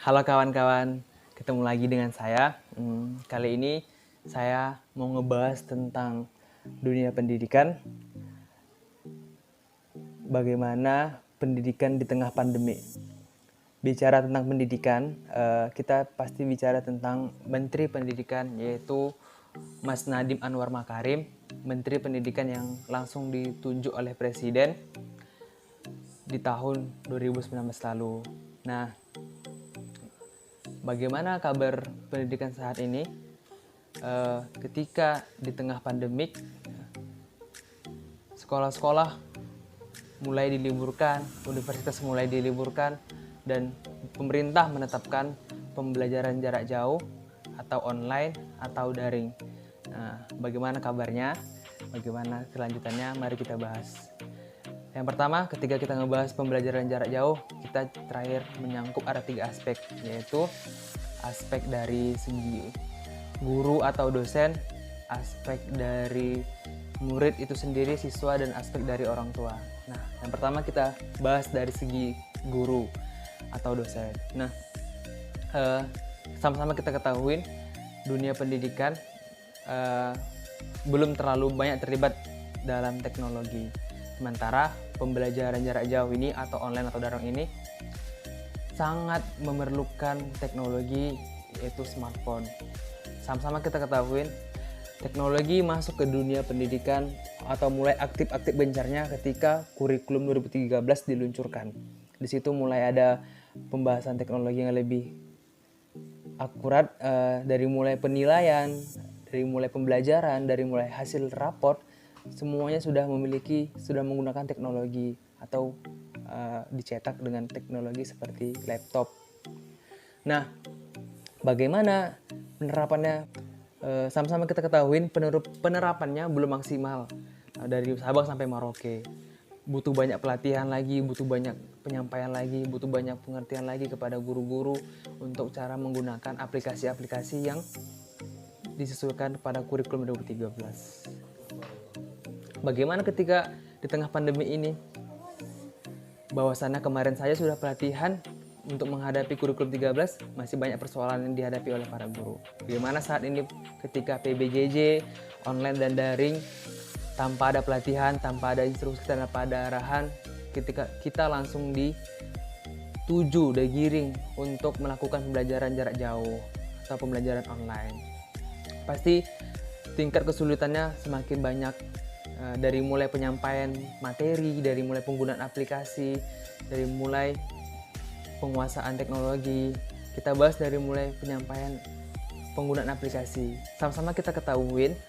Halo kawan-kawan, ketemu lagi dengan saya. Kali ini saya mau ngebahas tentang dunia pendidikan. Bagaimana pendidikan di tengah pandemi. Bicara tentang pendidikan, kita pasti bicara tentang Menteri Pendidikan, yaitu Mas Nadiem Anwar Makarim, Menteri Pendidikan yang langsung ditunjuk oleh Presiden di tahun 2019 lalu. Nah, bagaimana kabar pendidikan saat ini? Ketika di tengah pandemik, sekolah-sekolah mulai diliburkan, universitas mulai diliburkan, dan pemerintah menetapkan pembelajaran jarak jauh atau online atau daring. Nah, bagaimana kabarnya? Bagaimana kelanjutannya? Mari kita bahas. Yang pertama, ketika kita ngebahas pembelajaran jarak jauh, kita terakhir menyangkut ada 3 aspek, yaitu aspek dari segi guru atau dosen, aspek dari murid itu sendiri, siswa, dan aspek dari orang tua. Nah, yang pertama kita bahas dari segi guru atau dosen. Nah, sama-sama kita ketahui dunia pendidikan belum terlalu banyak terlibat dalam teknologi. Sementara pembelajaran jarak jauh ini atau online atau daring ini sangat memerlukan teknologi, yaitu smartphone. Sama-sama kita ketahui teknologi masuk ke dunia pendidikan atau mulai aktif-aktif gencarnya ketika kurikulum 2013 diluncurkan. Di situ mulai ada pembahasan teknologi yang lebih akurat, dari mulai penilaian, dari mulai pembelajaran, dari mulai hasil raport, semuanya sudah menggunakan teknologi atau dicetak dengan teknologi seperti laptop. Nah, bagaimana penerapannya? Sama-sama kita ketahui penerapannya belum maksimal dari Sabang sampai Merauke. Butuh banyak pelatihan lagi, butuh banyak penyampaian lagi, butuh banyak pengertian lagi kepada guru-guru untuk cara menggunakan aplikasi-aplikasi yang disesuaikan pada kurikulum 2013. Bagaimana ketika di tengah pandemi ini? Bahwasannya kemarin saya sudah pelatihan untuk menghadapi kurikulum 13, masih banyak persoalan yang dihadapi oleh para guru. Bagaimana saat ini ketika PBJJ, online dan daring, tanpa ada pelatihan, tanpa ada instruksi, tanpa ada arahan, ketika kita langsung dituju, digiring untuk melakukan pembelajaran jarak jauh atau pembelajaran online. Pasti tingkat kesulitannya semakin banyak, dari mulai penyampaian materi, dari mulai penggunaan aplikasi, dari mulai penguasaan teknologi. Kita bahas dari mulai penyampaian penggunaan aplikasi. Sama-sama kita ketahuin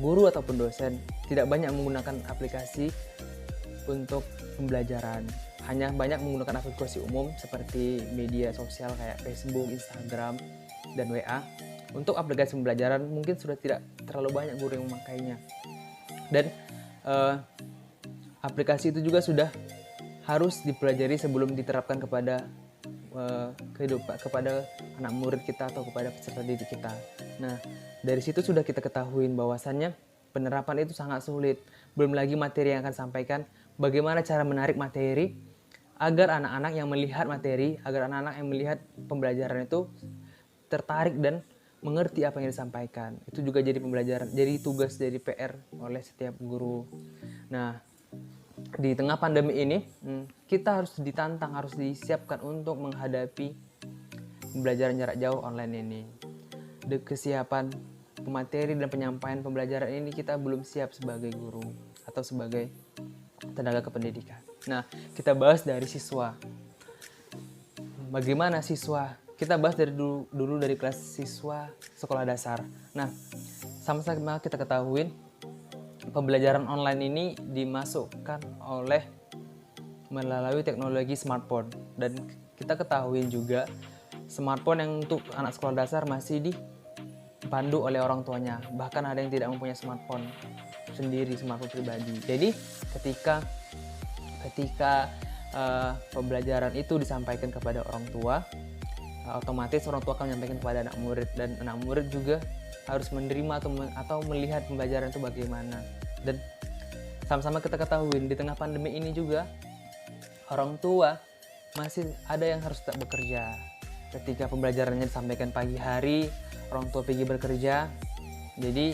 guru ataupun dosen tidak banyak menggunakan aplikasi untuk pembelajaran. Hanya banyak menggunakan aplikasi umum seperti media sosial kayak Facebook, Instagram, dan WA. Untuk aplikasi pembelajaran mungkin sudah tidak terlalu banyak guru yang memakainya. Dan aplikasi itu juga sudah harus dipelajari sebelum diterapkan kepada kepada anak murid kita atau kepada peserta didik kita. Nah, dari situ sudah kita ketahui bahwasannya penerapan itu sangat sulit. Belum lagi materi yang akan sampaikan, bagaimana cara menarik materi agar anak-anak yang melihat materi, agar anak-anak yang melihat pembelajaran itu tertarik dan mengerti apa yang disampaikan. Itu juga jadi pembelajaran, jadi tugas, jadi PR oleh setiap guru. Nah, di tengah pandemi ini kita harus ditantang, harus disiapkan untuk menghadapi pembelajaran jarak jauh online ini. Kesiapan pemateri dan penyampaian pembelajaran ini kita belum siap sebagai guru atau sebagai tenaga kependidikan. Nah, kita bahas dari siswa. Bagaimana siswa? Kita bahas dari dulu dari kelas siswa sekolah dasar. Nah, sama-sama kita ketahui pembelajaran online ini dimasukkan melalui teknologi smartphone, dan kita ketahui juga smartphone yang untuk anak sekolah dasar masih dipandu oleh orang tuanya, bahkan ada yang tidak mempunyai smartphone sendiri, smartphone pribadi. Jadi ketika pembelajaran itu disampaikan kepada orang tua, otomatis orang tua akan menyampaikan kepada anak murid, dan anak murid juga harus menerima atau melihat pembelajaran itu bagaimana. Dan sama-sama kita ketahui di tengah pandemi ini juga orang tua masih ada yang harus tetap bekerja. ketika pembelajarannya disampaikan pagi hari, orang tua pergi bekerja, jadi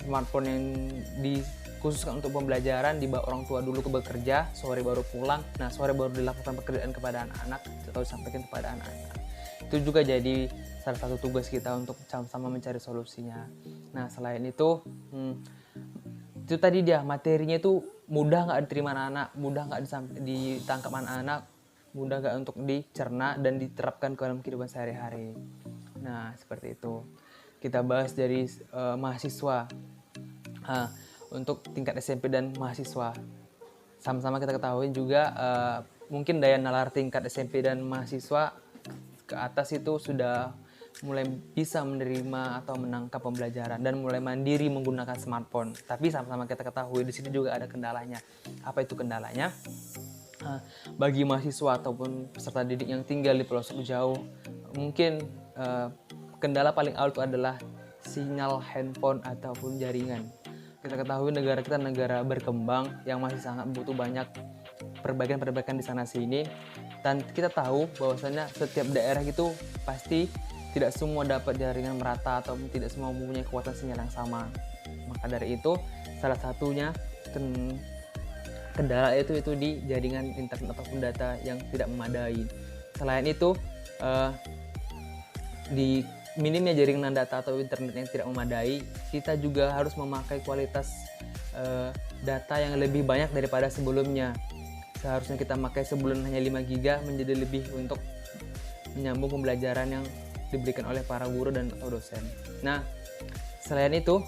smartphone yang dikhususkan untuk pembelajaran dibawa orang tua dulu ke bekerja, sore baru pulang. Nah, sore baru dilakukan pekerjaan kepada anak-anak atau disampaikan kepada anak-anak. Itu juga jadi salah satu tugas kita untuk sama-sama mencari solusinya. Nah, selain itu tadi dia materinya itu mudah nggak diterima anak-anak, mudah nggak ditangkap anak-anak, mudah nggak untuk dicerna dan diterapkan ke dalam kehidupan sehari-hari. Nah, seperti itu. Kita bahas dari mahasiswa. Untuk tingkat SMP dan mahasiswa. Sama-sama kita ketahui juga mungkin daya nalar tingkat SMP dan mahasiswa ke atas itu sudah mulai bisa menerima atau menangkap pembelajaran dan mulai mandiri menggunakan smartphone. Tapi sama-sama kita ketahui di sini juga ada kendalanya. Apa itu kendalanya? Bagi mahasiswa ataupun peserta didik yang tinggal di pelosok jauh, mungkin kendala paling awal itu adalah sinyal handphone ataupun jaringan. Kita ketahui negara kita negara berkembang yang masih sangat butuh banyak perbaikan-perbaikan di sana sini, dan kita tahu bahwasanya setiap daerah itu pasti tidak semua dapat jaringan merata ataupun tidak semua mempunyai kekuatan sinyal yang sama. Maka dari itu salah satunya kendala itu di jaringan internet ataupun data yang tidak memadai. Selain itu di minimnya jaringan data atau internet yang tidak memadai, kita juga harus memakai kualitas data yang lebih banyak daripada sebelumnya. Seharusnya kita pakai sebulan hanya 5 GB menjadi lebih untuk menyambung pembelajaran yang diberikan oleh para guru dan atau dosen. Nah, selain itu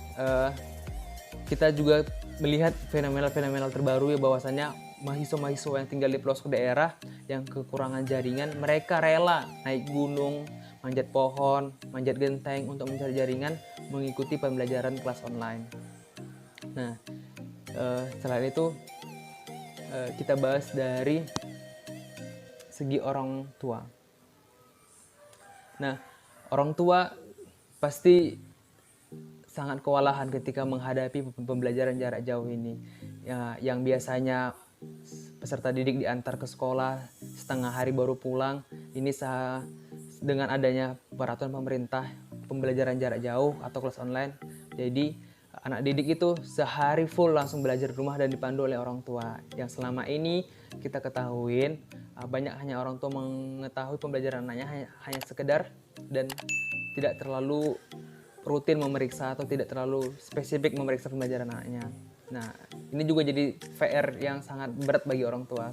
kita juga melihat fenomena terbaru ya, bahwasannya mahasiswa-mahasiswa yang tinggal di pelosok daerah yang kekurangan jaringan, mereka rela naik gunung, manjat pohon, manjat genteng untuk mencari jaringan mengikuti pembelajaran kelas online. Nah, selain itu kita bahas dari segi orang tua. Nah, orang tua pasti sangat kewalahan ketika menghadapi pembelajaran jarak jauh ini. Ya, yang biasanya peserta didik diantar ke sekolah setengah hari baru pulang, ini dengan adanya peraturan pemerintah pembelajaran jarak jauh atau kelas online, jadi anak didik itu sehari full langsung belajar di rumah dan dipandu oleh orang tua. Yang selama ini kita ketahuin banyak hanya orang tua mengetahui pembelajaran anaknya hanya sekedar dan tidak terlalu rutin memeriksa atau tidak terlalu spesifik memeriksa pembelajaran anaknya. Nah, ini juga jadi PR yang sangat berat bagi orang tua.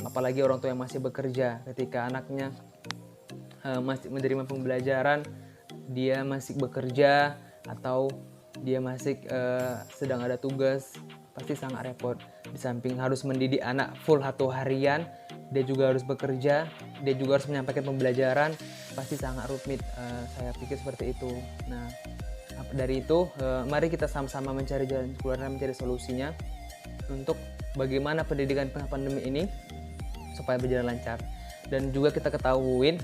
Apalagi orang tua yang masih bekerja, ketika anaknya masih menerima pembelajaran, dia masih bekerja atau dia masih sedang ada tugas, pasti sangat repot. Di samping harus mendidik anak full 1 harian, dia juga harus bekerja, dia juga harus menyampaikan pembelajaran, pasti sangat rumit. Saya pikir seperti itu. Nah, dari itu mari kita sama-sama mencari jalan keluar dan mencari solusinya untuk bagaimana pendidikan tengah pandemi ini supaya berjalan lancar. Dan juga kita ketahuin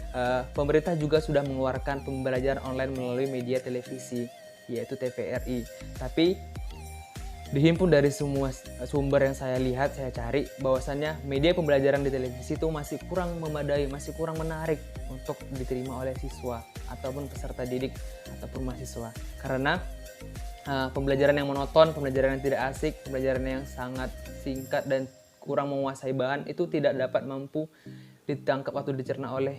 pemerintah juga sudah mengeluarkan pembelajaran online melalui media televisi, yaitu TVRI. Tapi dihimpun dari semua sumber yang saya lihat, saya cari bahwasannya media pembelajaran di televisi itu masih kurang memadai, masih kurang menarik untuk diterima oleh siswa ataupun peserta didik ataupun mahasiswa. Karena pembelajaran yang monoton, pembelajaran yang tidak asik, pembelajaran yang sangat singkat dan kurang menguasai bahan itu tidak dapat mampu ditangkap atau dicerna oleh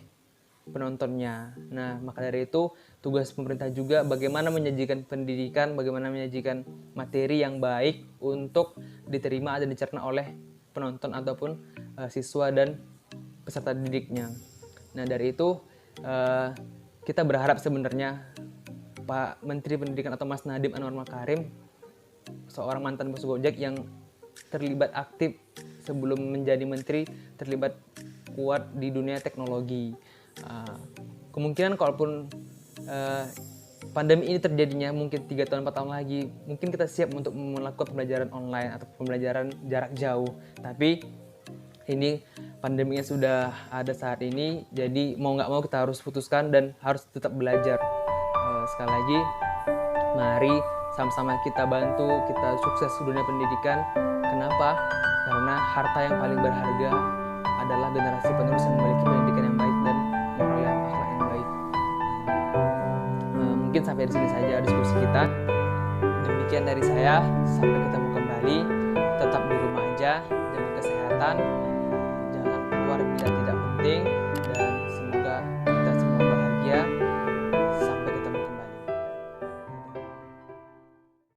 penontonnya. Nah, maka dari itu tugas pemerintah juga bagaimana menyajikan pendidikan, bagaimana menyajikan materi yang baik untuk diterima dan dicerna oleh penonton ataupun siswa dan peserta didiknya. Nah, dari itu kita berharap sebenarnya Pak Menteri Pendidikan atau Mas Nadiem Anwar Makarim, seorang mantan bos Gojek yang terlibat aktif sebelum menjadi menteri, terlibat kuat di dunia teknologi. Kemungkinan kalaupun pandemi ini terjadinya mungkin 3 tahun 4 tahun lagi, mungkin kita siap untuk melakukan pembelajaran online atau pembelajaran jarak jauh. Tapi ini pandeminya sudah ada saat ini, jadi mau nggak mau kita harus putuskan dan harus tetap belajar. Sekali lagi, mari sama-sama kita bantu, kita sukses di dunia pendidikan. Kenapa? Karena harta yang paling berharga adalah generasi penerus yang memiliki pendidikan yang baik dan moral yang mungkin sampai di sini saja diskusi kita. Demikian dari saya, sampai ketemu kembali. Tetap di rumah aja, jaga kesehatan, jangan keluar bila tidak penting.